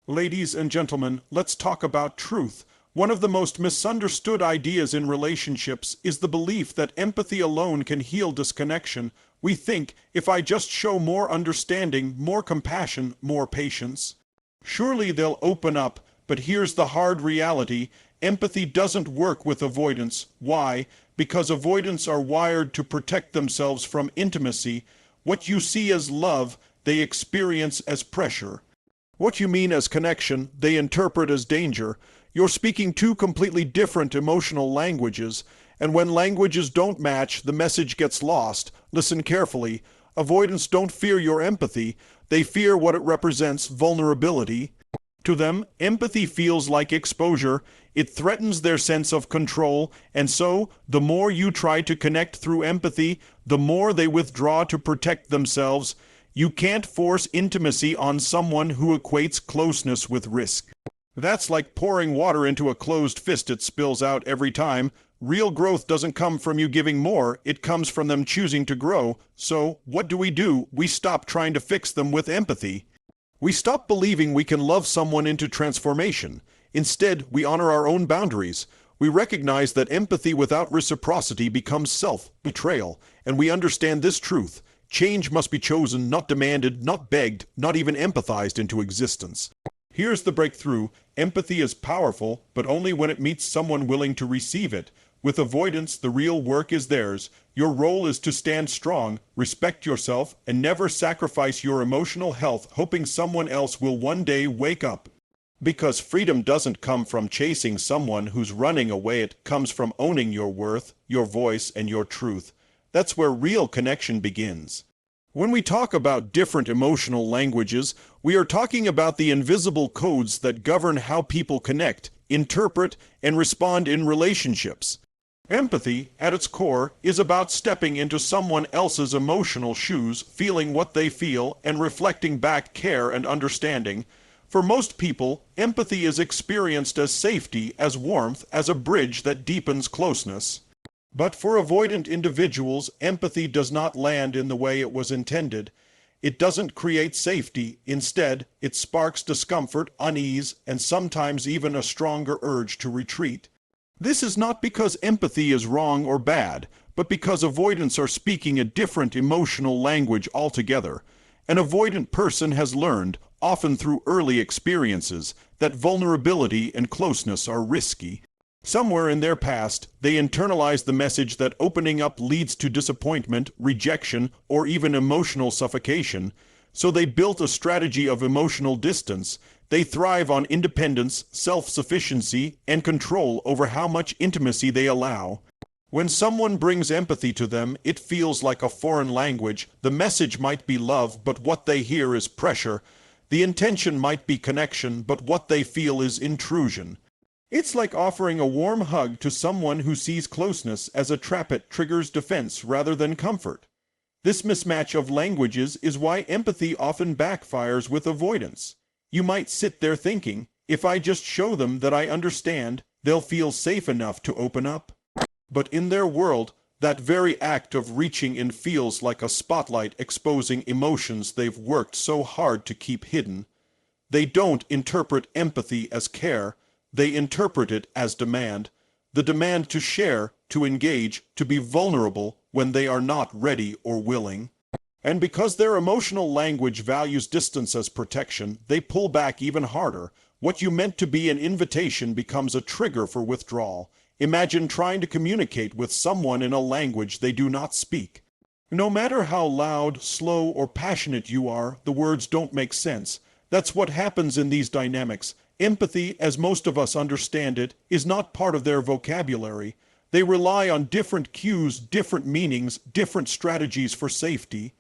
Ladies and gentlemen, let's talk about truth. One of the most misunderstood ideas in relationships is the belief that empathy alone can heal disconnection. We think, if I just show more understanding, more compassion, more patience, surely they'll open up. But here's the hard reality. Empathy doesn't work with avoidance. Why? Because avoidants are wired to protect themselves from intimacy. What you see as love, they experience as pressure. What you mean as connection, they interpret as danger. You're speaking two completely different emotional languages, and when languages don't match, the message gets lost. Listen carefully. Avoidants don't fear your empathy. They fear what it represents, vulnerability. To them, empathy feels like exposure. It threatens their sense of control, and so, the more you try to connect through empathy, the more they withdraw to protect themselves. You can't force intimacy on someone who equates closeness with risk. That's like pouring water into a closed fist. It spills out every time. Real growth doesn't come from you giving more, it comes from them choosing to grow. So, what do? We stop trying to fix them with empathy. We stop believing we can love someone into transformation. Instead, we honor our own boundaries. We recognize that empathy without reciprocity becomes self-betrayal, and we understand this truth. Change must be chosen, not demanded, not begged, not even empathized into existence. Here's the breakthrough. Empathy is powerful, but only when it meets someone willing to receive it. With avoidance, the real work is theirs. Your role is to stand strong, respect yourself, and never sacrifice your emotional health hoping someone else will one day wake up. Because freedom doesn't come from chasing someone who's running away. It comes from owning your worth, your voice, and your truth. That's where real connection begins. When we talk about different emotional languages, we are talking about the invisible codes that govern how people connect, interpret, and respond in relationships. Empathy, at its core, is about stepping into someone else's emotional shoes, feeling what they feel, and reflecting back care and understanding. For most people, empathy is experienced as safety, as warmth, as a bridge that deepens closeness. But for avoidant individuals, empathy does not land in the way it was intended. It doesn't create safety. Instead, it sparks discomfort, unease, and sometimes even a stronger urge to retreat. This is not because empathy is wrong or bad, but because avoidants are speaking a different emotional language altogether. An avoidant person has learned, often through early experiences, that vulnerability and closeness are risky. Somewhere in their past, they internalized the message that opening up leads to disappointment, rejection, or even emotional suffocation. So they built a strategy of emotional distance. They thrive on independence, self-sufficiency, and control over how much intimacy they allow. When someone brings empathy to them, it feels like a foreign language. The message might be love, but what they hear is pressure. The intention might be connection, but what they feel is intrusion. It's like offering a warm hug to someone who sees closeness as a trap. It triggers defense rather than comfort. This mismatch of languages is why empathy often backfires with avoidance. You might sit there thinking, if I just show them that I understand, they'll feel safe enough to open up. But in their world, that very act of reaching in feels like a spotlight exposing emotions they've worked so hard to keep hidden. They don't interpret empathy as care. They interpret it as demand. The demand to share, to engage, to be vulnerable when they are not ready or willing. And because their emotional language values distance as protection, they pull back even harder. What you meant to be an invitation becomes a trigger for withdrawal. Imagine trying to communicate with someone in a language they do not speak. No matter how loud, slow, or passionate you are, the words don't make sense. That's what happens in these dynamics. Empathy, as most of us understand it, is not part of their vocabulary. They rely on different cues, different meanings, different strategies for safety.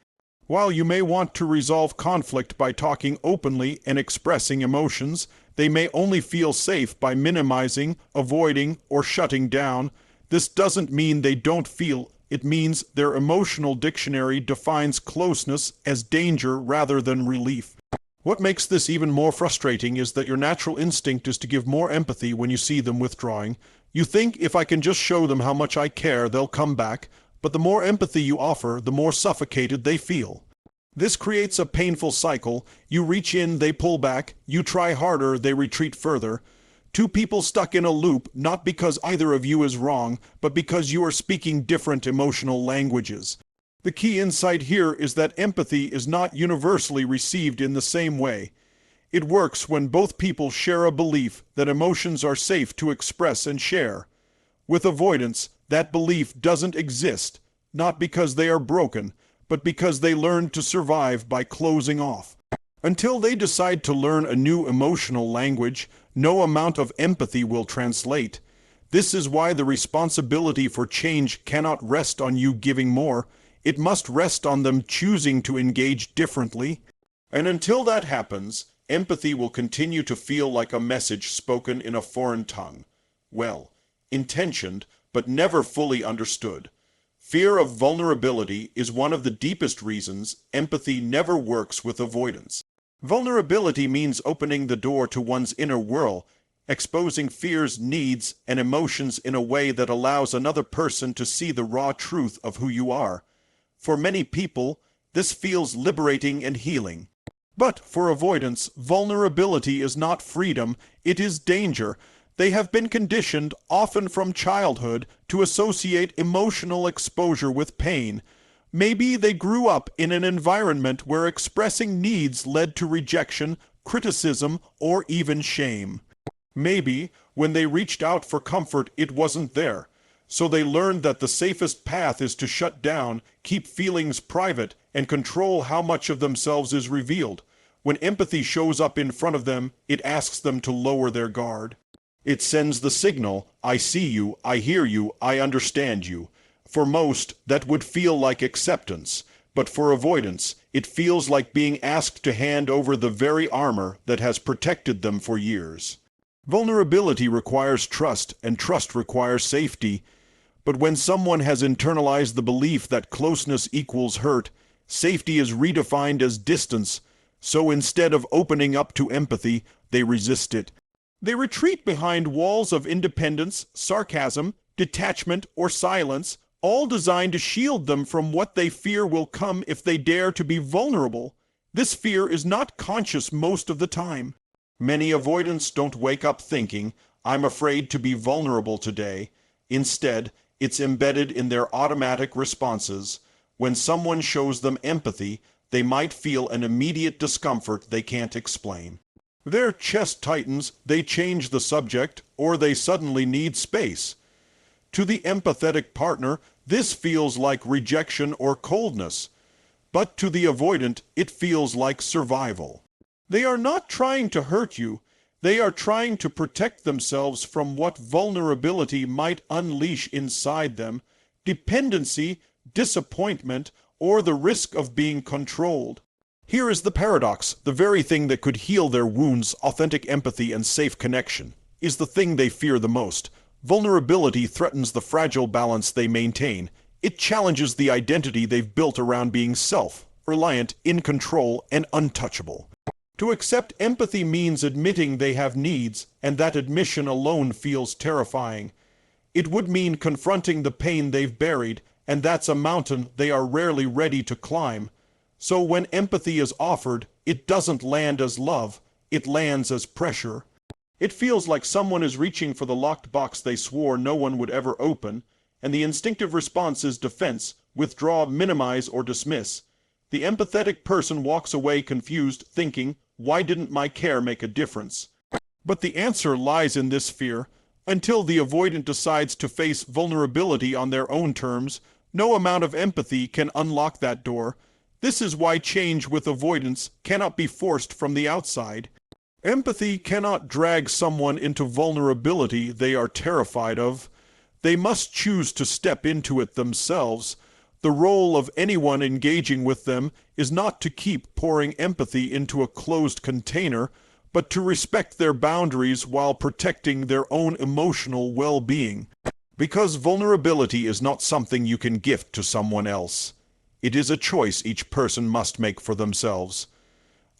While you may want to resolve conflict by talking openly and expressing emotions, they may only feel safe by minimizing, avoiding, or shutting down. This doesn't mean they don't feel. It means their emotional dictionary defines closeness as danger rather than relief. What makes this even more frustrating is that your natural instinct is to give more empathy when you see them withdrawing. You think, if I can just show them how much I care, they'll come back. But the more empathy you offer, the more suffocated they feel. This creates a painful cycle. You reach in, they pull back. You try harder, they retreat further. Two people stuck in a loop, not because either of you is wrong, but because you are speaking different emotional languages. The key insight here is that empathy is not universally received in the same way. It works when both people share a belief that emotions are safe to express and share. With avoidance, that belief doesn't exist, not because they are broken, but because they learned to survive by closing off. Until they decide to learn a new emotional language, no amount of empathy will translate. This is why the responsibility for change cannot rest on you giving more. It must rest on them choosing to engage differently. And until that happens, empathy will continue to feel like a message spoken in a foreign tongue. Well, intentioned, but never fully understood. Fear of vulnerability is one of the deepest reasons empathy never works with avoidance. Vulnerability means opening the door to one's inner world, exposing fears, needs, and emotions in a way that allows another person to see the raw truth of who you are. For many people, this feels liberating and healing. But for avoidance, vulnerability is not freedom, it is danger. They have been conditioned, often from childhood, to associate emotional exposure with pain. Maybe they grew up in an environment where expressing needs led to rejection, criticism, or even shame. Maybe, when they reached out for comfort, it wasn't there. So they learned that the safest path is to shut down, keep feelings private, and control how much of themselves is revealed. When empathy shows up in front of them, it asks them to lower their guard. It sends the signal, I see you, I hear you, I understand you. For most, that would feel like acceptance, but for avoidance, it feels like being asked to hand over the very armor that has protected them for years. Vulnerability requires trust, and trust requires safety. But when someone has internalized the belief that closeness equals hurt, safety is redefined as distance. So instead of opening up to empathy, they resist it. They retreat behind walls of independence, sarcasm, detachment, or silence, all designed to shield them from what they fear will come if they dare to be vulnerable. This fear is not conscious most of the time. Many avoidants don't wake up thinking, I'm afraid to be vulnerable today. Instead, it's embedded in their automatic responses. When someone shows them empathy, they might feel an immediate discomfort they can't explain. Their chest tightens, they change the subject, or they suddenly need space. To the empathetic partner, this feels like rejection or coldness. But to the avoidant, it feels like survival. They are not trying to hurt you. They are trying to protect themselves from what vulnerability might unleash inside them: dependency, disappointment, or the risk of being controlled. Here is the paradox: the very thing that could heal their wounds, authentic empathy and safe connection, is the thing they fear the most. Vulnerability threatens the fragile balance they maintain. It challenges the identity they've built around being self-reliant, in control, and untouchable. To accept empathy means admitting they have needs, and that admission alone feels terrifying. It would mean confronting the pain they've buried, and that's a mountain they are rarely ready to climb. So when empathy is offered, it doesn't land as love, it lands as pressure. It feels like someone is reaching for the locked box they swore no one would ever open, and the instinctive response is defense, withdraw, minimize, or dismiss. The empathetic person walks away confused, thinking, why didn't my care make a difference? But the answer lies in this fear. Until the avoidant decides to face vulnerability on their own terms, no amount of empathy can unlock that door. This is why change with avoidance cannot be forced from the outside. Empathy cannot drag someone into vulnerability they are terrified of. They must choose to step into it themselves. The role of anyone engaging with them is not to keep pouring empathy into a closed container, but to respect their boundaries while protecting their own emotional well-being. Because vulnerability is not something you can gift to someone else. It is a choice each person must make for themselves.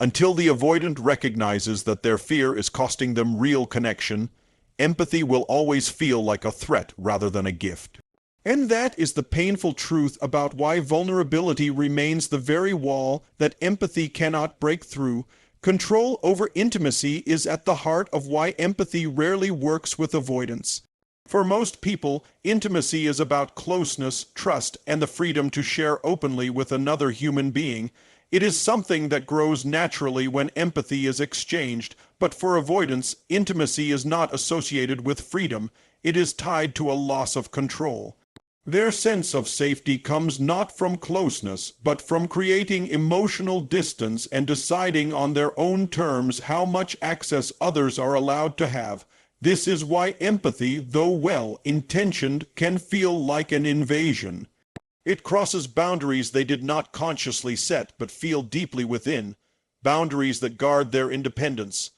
Until the avoidant recognizes that their fear is costing them real connection, empathy will always feel like a threat rather than a gift. And that is the painful truth about why vulnerability remains the very wall that empathy cannot break through. Control over intimacy is at the heart of why empathy rarely works with avoidance. For most people, intimacy is about closeness, trust, and the freedom to share openly with another human being. It is something that grows naturally when empathy is exchanged, but for avoidance, intimacy is not associated with freedom. It is tied to a loss of control. Their sense of safety comes not from closeness, but from creating emotional distance and deciding on their own terms how much access others are allowed to have. This is why empathy, though well-intentioned, can feel like an invasion. It crosses boundaries they did not consciously set but feel deeply within, boundaries that guard their independence.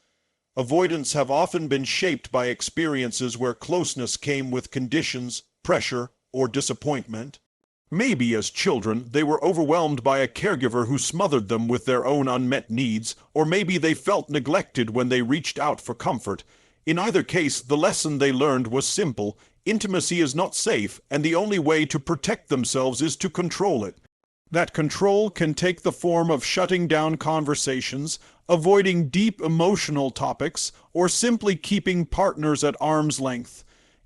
Avoidants have often been shaped by experiences where closeness came with conditions, pressure, or disappointment. Maybe as children they were overwhelmed by a caregiver who smothered them with their own unmet needs, or maybe they felt neglected when they reached out for comfort. In either case, the lesson they learned was simple: intimacy is not safe, and the only way to protect themselves is to control it. That control can take the form of shutting down conversations, avoiding deep emotional topics, or simply keeping partners at arm's length.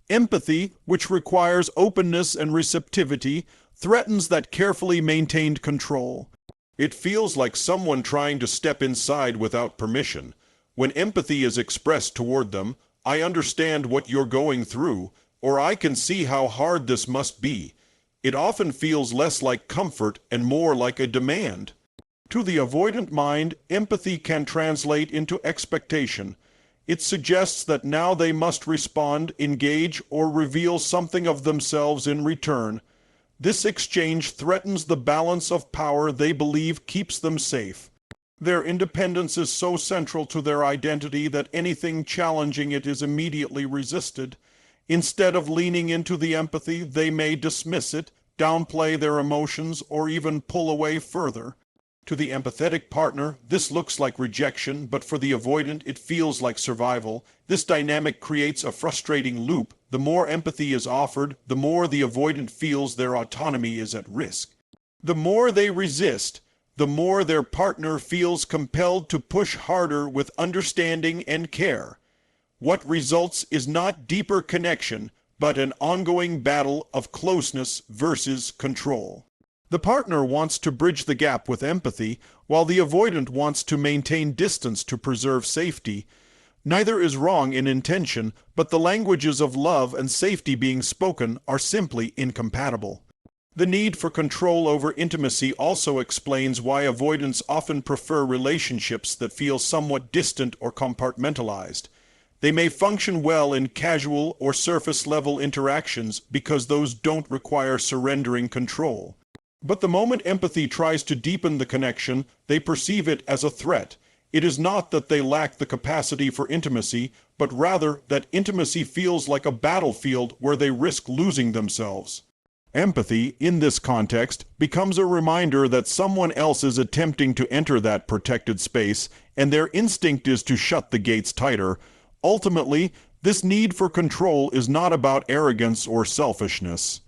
Empathy, which requires openness and receptivity, threatens that carefully maintained control. It feels like someone trying to step inside without permission. When empathy is expressed toward them, "I understand what you're going through," or "I can see how hard this must be," it often feels less like comfort and more like a demand. To the avoidant mind, empathy can translate into expectation. It suggests that now they must respond, engage, or reveal something of themselves in return. This exchange threatens the balance of power they believe keeps them safe. Their independence is so central to their identity that anything challenging it is immediately resisted. Instead of leaning into the empathy, they may dismiss it, downplay their emotions, or even pull away further. To the empathetic partner, this looks like rejection, but for the avoidant, it feels like survival. This dynamic creates a frustrating loop. The more empathy is offered, the more the avoidant feels their autonomy is at risk. The more they resist, the more their partner feels compelled to push harder with understanding and care. What results is not deeper connection, but an ongoing battle of closeness versus control. The partner wants to bridge the gap with empathy, while the avoidant wants to maintain distance to preserve safety. Neither is wrong in intention, but the languages of love and safety being spoken are simply incompatible. The need for control over intimacy also explains why avoidants often prefer relationships that feel somewhat distant or compartmentalized. They may function well in casual or surface-level interactions because those don't require surrendering control. But the moment empathy tries to deepen the connection, they perceive it as a threat. It is not that they lack the capacity for intimacy, but rather that intimacy feels like a battlefield where they risk losing themselves. Empathy, in this context, becomes a reminder that someone else is attempting to enter that protected space, and their instinct is to shut the gates tighter. Ultimately, this need for control is not about arrogance or selfishness.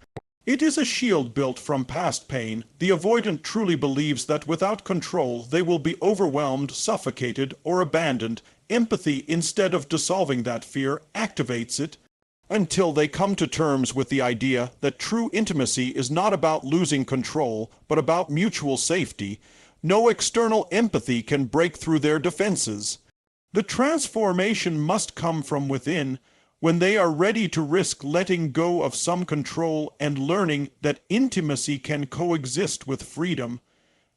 It is a shield built from past pain. The avoidant truly believes that without control they will be overwhelmed, suffocated, or abandoned. Empathy, instead of dissolving that fear, activates it, until they come to terms with the idea that true intimacy is not about losing control, but about mutual safety. No external empathy can break through their defenses. The transformation must come from within, when they are ready to risk letting go of some control and learning that intimacy can coexist with freedom.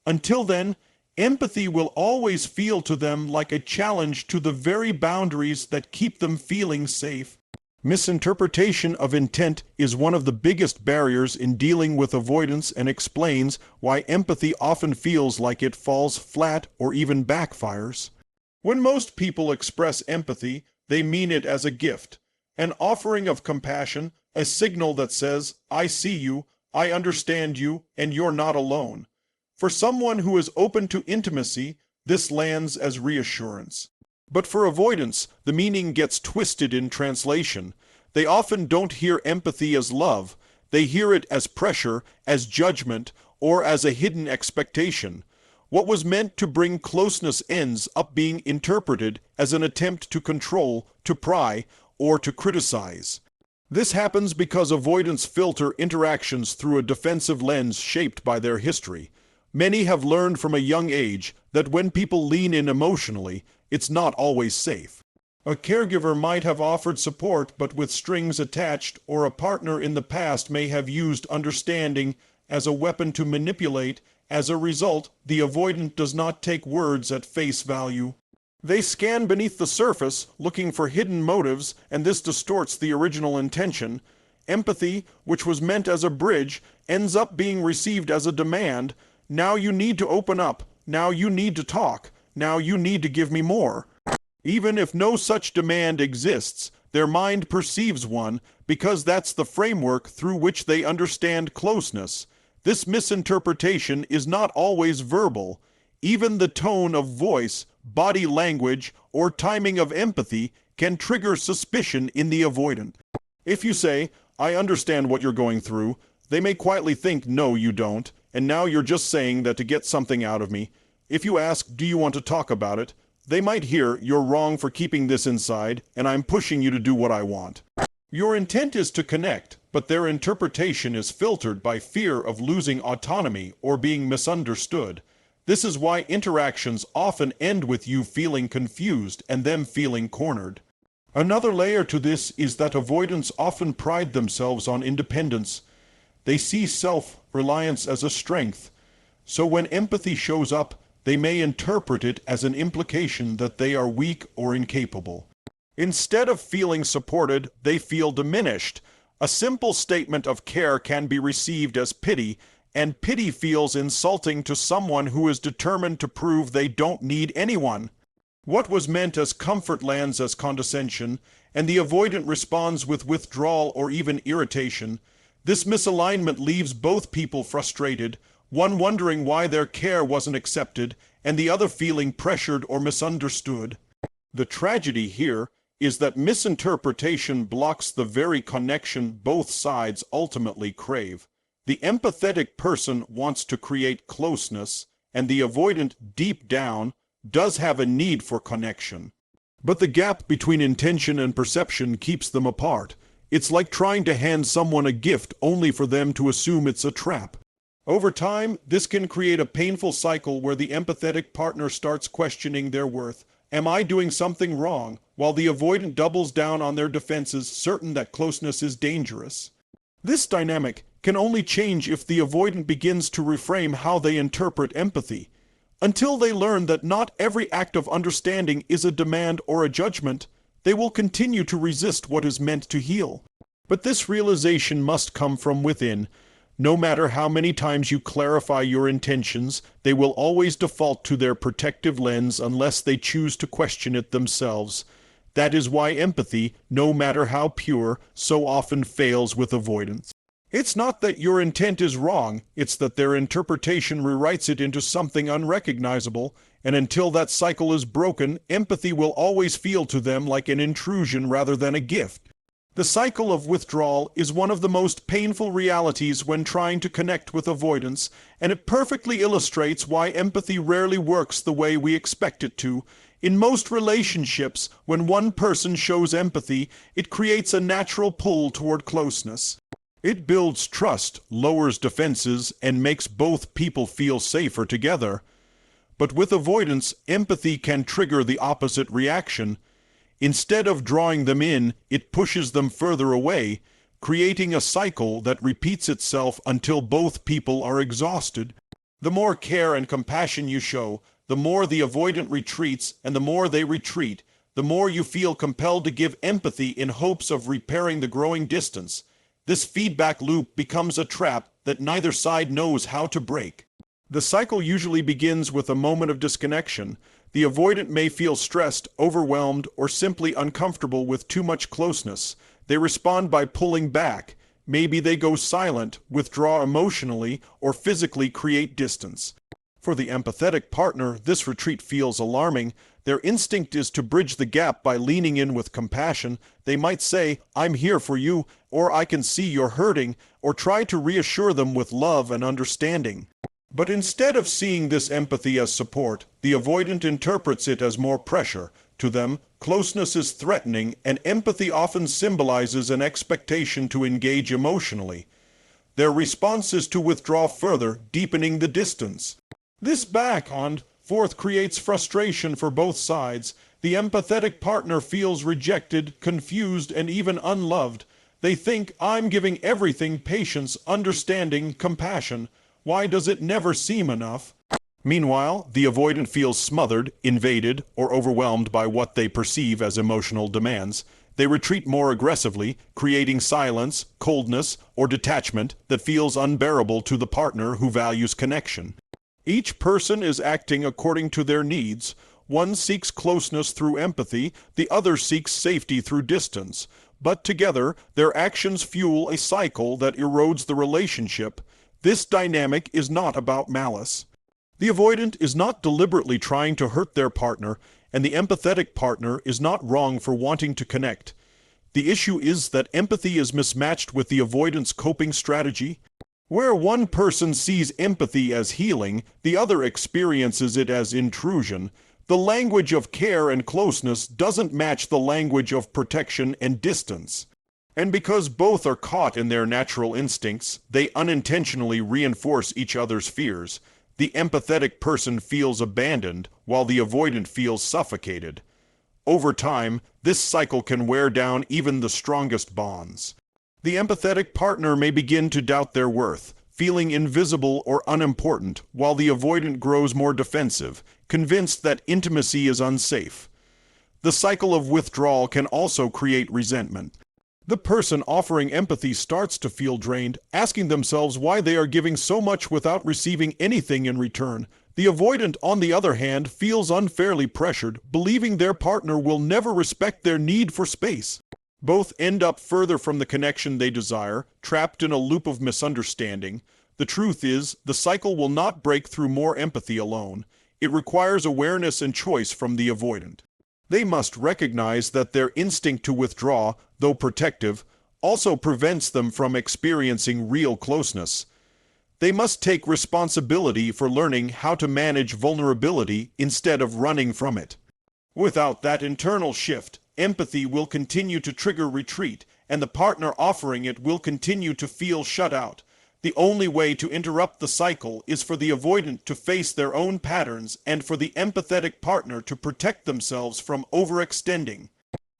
Until then, empathy will always feel to them like a challenge to the very boundaries that keep them feeling safe. Misinterpretation of intent is one of the biggest barriers in dealing with avoidance and explains why empathy often feels like it falls flat or even backfires. When most people express empathy, they mean it as a gift. An offering of compassion, a signal that says, "I see you, I understand you, and you're not alone." For someone who is open to intimacy, this lands as reassurance. But for avoidance, the meaning gets twisted in translation. They often don't hear empathy as love. They hear it as pressure, as judgment, or as a hidden expectation. What was meant to bring closeness ends up being interpreted as an attempt to control, to pry, or to criticize. This happens because avoidants filter interactions through a defensive lens shaped by their history. Many have learned from a young age that when people lean in emotionally, it's not always safe. A caregiver might have offered support but with strings attached, or a partner in the past may have used understanding as a weapon to manipulate. As a result, the avoidant does not take words at face value. They scan beneath the surface, looking for hidden motives, and this distorts the original intention. Empathy, which was meant as a bridge, ends up being received as a demand. Now you need to open up. Now you need to talk. Now you need to give me more. Even if no such demand exists, their mind perceives one because that's the framework through which they understand closeness. This misinterpretation is not always verbal. Even the tone of voice, body language, or timing of empathy can trigger suspicion in the avoidant. If you say, "I understand what you're going through," they may quietly think, "No, you don't, and now you're just saying that to get something out of me." If you ask, "Do you want to talk about it?" they might hear, "You're wrong for keeping this inside, and I'm pushing you to do what I want." Your intent is to connect, but their interpretation is filtered by fear of losing autonomy or being misunderstood. This is why interactions often end with you feeling confused and them feeling cornered. Another layer to this is that avoidants often pride themselves on independence. They see self-reliance as a strength. So when empathy shows up, they may interpret it as an implication that they are weak or incapable. Instead of feeling supported, they feel diminished. A simple statement of care can be received as pity, and pity feels insulting to someone who is determined to prove they don't need anyone. What was meant as comfort lands as condescension, and the avoidant responds with withdrawal or even irritation. This misalignment leaves both people frustrated, one wondering why their care wasn't accepted, and the other feeling pressured or misunderstood. The tragedy here is that misinterpretation blocks the very connection both sides ultimately crave. The empathetic person wants to create closeness, and the avoidant, deep down, does have a need for connection. But the gap between intention and perception keeps them apart. It's like trying to hand someone a gift only for them to assume it's a trap. Over time, this can create a painful cycle where the empathetic partner starts questioning their worth. Am I doing something wrong? While the avoidant doubles down on their defenses, certain that closeness is dangerous. This dynamic can only change if the avoidant begins to reframe how they interpret empathy. Until they learn that not every act of understanding is a demand or a judgment, they will continue to resist what is meant to heal. But this realization must come from within. No matter how many times you clarify your intentions, they will always default to their protective lens unless they choose to question it themselves. That is why empathy, no matter how pure, so often fails with avoidance. It's not that your intent is wrong, it's that their interpretation rewrites it into something unrecognizable, and until that cycle is broken, empathy will always feel to them like an intrusion rather than a gift. The cycle of withdrawal is one of the most painful realities when trying to connect with avoidance, and it perfectly illustrates why empathy rarely works the way we expect it to. In most relationships, when one person shows empathy, it creates a natural pull toward closeness. It builds trust, lowers defenses, and makes both people feel safer together. But with avoidance, empathy can trigger the opposite reaction. Instead of drawing them in, it pushes them further away, creating a cycle that repeats itself until both people are exhausted. The more care and compassion you show, the more the avoidant retreats, and the more they retreat, the more you feel compelled to give empathy in hopes of repairing the growing distance. This feedback loop becomes a trap that neither side knows how to break. The cycle usually begins with a moment of disconnection. The avoidant may feel stressed, overwhelmed, or simply uncomfortable with too much closeness. They respond by pulling back. Maybe they go silent, withdraw emotionally, or physically create distance. For the empathetic partner, this retreat feels alarming. Their instinct is to bridge the gap by leaning in with compassion. They might say, "I'm here for you," or "I can see you're hurting," or try to reassure them with love and understanding. But instead of seeing this empathy as support, the avoidant interprets it as more pressure. To them, closeness is threatening, and empathy often symbolizes an expectation to engage emotionally. Their response is to withdraw further, deepening the distance. This back and forth creates frustration for both sides. The empathetic partner feels rejected, confused, and even unloved. They think, "I'm giving everything patience, understanding, compassion. Why does it never seem enough?" Meanwhile, the avoidant feels smothered, invaded, or overwhelmed by what they perceive as emotional demands. They retreat more aggressively, creating silence, coldness, or detachment that feels unbearable to the partner who values connection. Each person is acting according to their needs. One seeks closeness through empathy, the other seeks safety through distance. But together, their actions fuel a cycle that erodes the relationship. This dynamic is not about malice. The avoidant is not deliberately trying to hurt their partner, and the empathetic partner is not wrong for wanting to connect. The issue is that empathy is mismatched with the avoidant's coping strategy. Where one person sees empathy as healing, the other experiences it as intrusion. The language of care and closeness doesn't match the language of protection and distance. And because both are caught in their natural instincts, they unintentionally reinforce each other's fears. The empathetic person feels abandoned, while the avoidant feels suffocated. Over time, this cycle can wear down even the strongest bonds. The empathetic partner may begin to doubt their worth, feeling invisible or unimportant, while the avoidant grows more defensive, convinced that intimacy is unsafe. The cycle of withdrawal can also create resentment. The person offering empathy starts to feel drained, asking themselves why they are giving so much without receiving anything in return. The avoidant, on the other hand, feels unfairly pressured, believing their partner will never respect their need for space. Both end up further from the connection they desire, trapped in a loop of misunderstanding. The truth is, the cycle will not break through more empathy alone. It requires awareness and choice from the avoidant. They must recognize that their instinct to withdraw, though protective, also prevents them from experiencing real closeness. They must take responsibility for learning how to manage vulnerability instead of running from it. Without that internal shift, empathy will continue to trigger retreat, and the partner offering it will continue to feel shut out. The only way to interrupt the cycle is for the avoidant to face their own patterns and for the empathetic partner to protect themselves from overextending.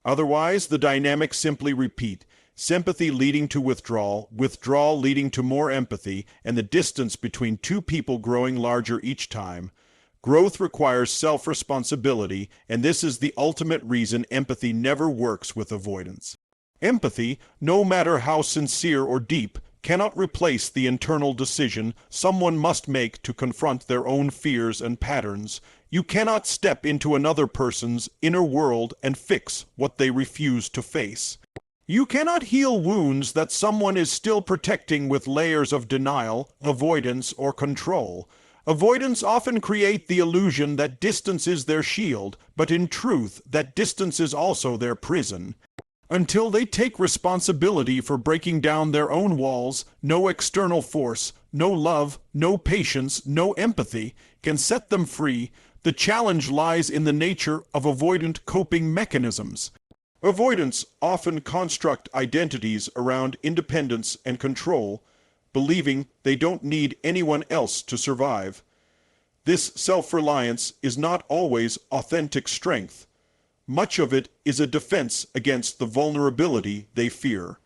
Otherwise, the dynamics simply repeat, sympathy leading to withdrawal, withdrawal leading to more empathy, and the distance between two people growing larger each time. Growth requires self-responsibility, and this is the ultimate reason empathy never works with avoidance. Empathy, no matter how sincere or deep, cannot replace the internal decision someone must make to confront their own fears and patterns. You cannot step into another person's inner world and fix what they refuse to face. You cannot heal wounds that someone is still protecting with layers of denial, avoidance, or control. Avoidants often create the illusion that distance is their shield, but in truth, that distance is also their prison. Until they take responsibility for breaking down their own walls, no external force, no love, no patience, no empathy can set them free. The challenge lies in the nature of avoidant coping mechanisms. Avoidants often construct identities around independence and control, believing they don't need anyone else to survive. This self-reliance is not always authentic strength. Much of it is a defense against the vulnerability they fear.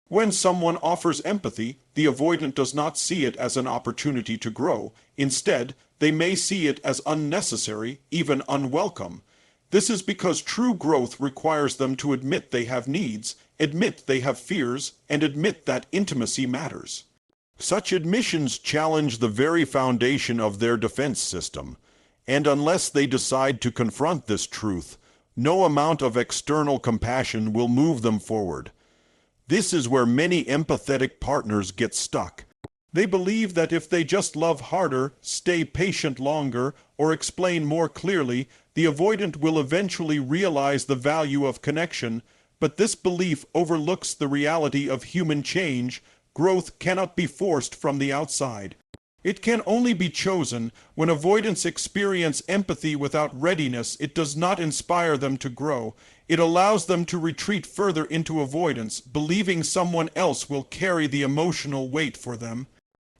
When someone offers empathy, the avoidant does not see it as an opportunity to grow. Instead, they may see it as unnecessary, even unwelcome. This is because true growth requires them to admit they have needs, admit they have fears, and admit that intimacy matters. Such admissions challenge the very foundation of their defense system, and unless they decide to confront this truth, no amount of external compassion will move them forward. This is where many empathetic partners get stuck. They believe that if they just love harder, stay patient longer, or explain more clearly, the avoidant will eventually realize the value of connection, but this belief overlooks the reality of human change. Growth cannot be forced from the outside. It can only be chosen. When avoidants experience empathy without readiness, it does not inspire them to grow. It allows them to retreat further into avoidance, believing someone else will carry the emotional weight for them.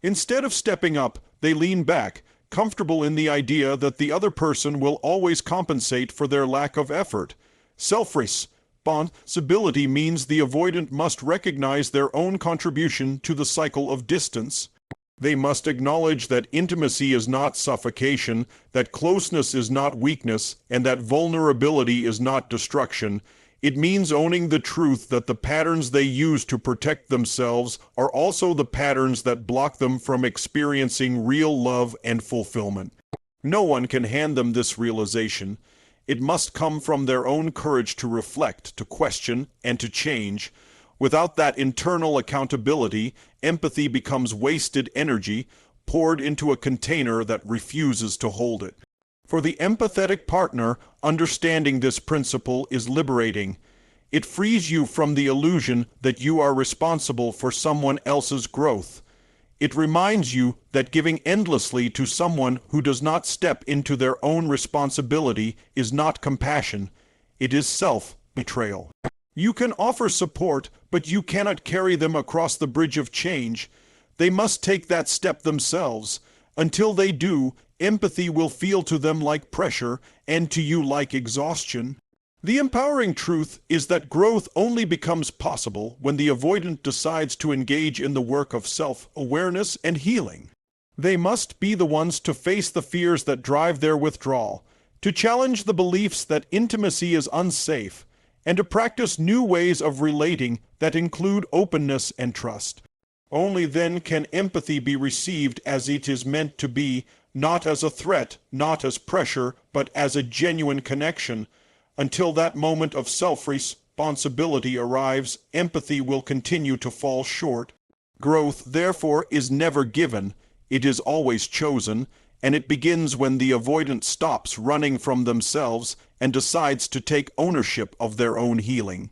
Instead of stepping up, they lean back, comfortable in the idea that the other person will always compensate for their lack of effort. Self-responsibility means the avoidant must recognize their own contribution to the cycle of distance. They must acknowledge that intimacy is not suffocation, that closeness is not weakness, and that vulnerability is not destruction. It means owning the truth that the patterns they use to protect themselves are also the patterns that block them from experiencing real love and fulfillment. No one can hand them this realization. It must come from their own courage to reflect, to question, and to change. Without that internal accountability, empathy becomes wasted energy, poured into a container that refuses to hold it. For the empathetic partner, understanding this principle is liberating. It frees you from the illusion that you are responsible for someone else's growth. It reminds you that giving endlessly to someone who does not step into their own responsibility is not compassion. It is self-betrayal. You can offer support, but you cannot carry them across the bridge of change. They must take that step themselves. Until they do, empathy will feel to them like pressure and to you like exhaustion. The empowering truth is that growth only becomes possible when the avoidant decides to engage in the work of self-awareness and healing. They must be the ones to face the fears that drive their withdrawal, to challenge the beliefs that intimacy is unsafe, and to practice new ways of relating that include openness and trust. Only then can empathy be received as it is meant to be, not as a threat, not as pressure, but as a genuine connection. Until that moment of self-responsibility arrives, empathy will continue to fall short. Growth, therefore, is never given. It is always chosen, and it begins when the avoidant stops running from themselves and decides to take ownership of their own healing.